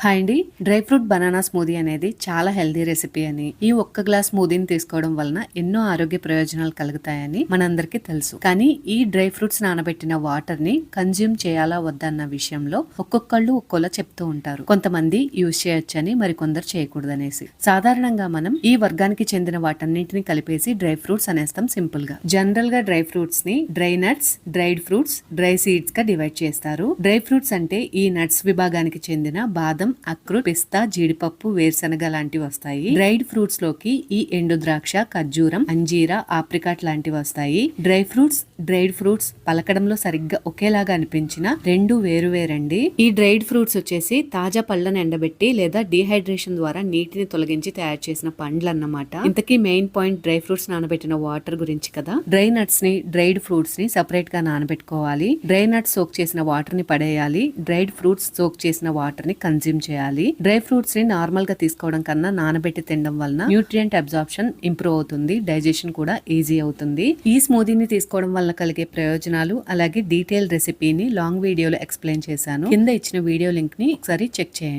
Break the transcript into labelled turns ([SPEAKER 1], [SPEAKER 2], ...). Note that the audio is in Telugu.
[SPEAKER 1] హాయ్ అండి. డ్రై ఫ్రూట్ బనానా స్మూదీ అనేది చాలా హెల్దీ రెసిపీ అని, ఈ ఒక్క గ్లాస్ స్మూదీని తీసుకోవడం వలన ఎన్నో ఆరోగ్య ప్రయోజనాలు కలుగుతాయని మనందరికీ తెలుసు. కానీ ఈ డ్రై ఫ్రూట్స్ నానబెట్టిన వాటర్ ని కన్జ్యూమ్ చేయాలా వద్దా అన్న విషయంలో ఒక్కొక్కళ్ళు ఒక్కోలా చెప్తూ ఉంటారు. కొంతమంది యూజ్ చేయొచ్చని, మరికొందరు చేయకూడదనేసి. సాధారణంగా మనం ఈ వర్గానికి చెందిన వాటన్నింటిని కలిపేసి డ్రై ఫ్రూట్స్ అనేస్తాం సింపుల్ గా. జనరల్ గా డ్రై ఫ్రూట్స్ ని dry nuts, dried fruits, dry seeds గా డివైడ్ చేస్తారు. డ్రై ఫ్రూట్స్ అంటే ఈ నట్స్ విభాగానికి చెందిన బాదం, అక్రూట్, పిస్తా, జీడిపప్పు, వేరుశనగ లాంటివి వస్తాయి. డ్రైడ్ ఫ్రూట్స్ లోకి ఈ ఎండు ద్రాక్ష, ఖర్జూరం, అంజీరా, ఆప్రికాట్ లాంటివి వస్తాయి. డ్రై ఫ్రూట్స్, డ్రైడ్ ఫ్రూట్స్ పలకడంలో సరిగ్గా ఒకేలాగా అనిపించిన రెండు వేరువేరండి. ఈ డ్రైడ్ ఫ్రూట్స్ వచ్చేసి తాజా పళ్ళను ఎండబెట్టి లేదా డీహైడ్రేషన్ ద్వారా నీటిని తొలగించి తయారు చేసిన పండ్లు అన్నమాట. ఇంతకీ మెయిన్ పాయింట్ డ్రై ఫ్రూట్స్ నానబెట్టిన వాటర్ గురించి కదా. డ్రై నట్స్ ని, డ్రైడ్ ఫ్రూట్స్ ని సెపరేట్ గా నానబెట్టుకోవాలి. డ్రై నట్స్ సోక్ చేసిన వాటర్ ని పడేయాలి. డ్రైడ్ ఫ్రూట్స్ సోక్ చేసిన వాటర్ ని కన్జ్యూమ్ చేయాలి. డ్రై ఫ్రూట్స్ ని నార్మల్ గా తీసుకోవడం కన్నా నానబెట్టి తినడం వలన న్యూట్రియంట్ అబ్జార్ప్షన్ ఇంప్రూవ్ అవుతుంది. డైజెషన్ కూడా ఈజీ అవుతుంది. ఈ స్మూదీని తీసుకోవడం వల్ల కలిగే ప్రయోజనాలు అలాగే డీటెయిల్ రెసిపీని లాంగ్ వీడియోలో ఎక్స్ప్లెయిన్ చేశాను. కింద ఇచ్చిన వీడియో లింక్ ని ఒకసారి చెక్ చేయండి.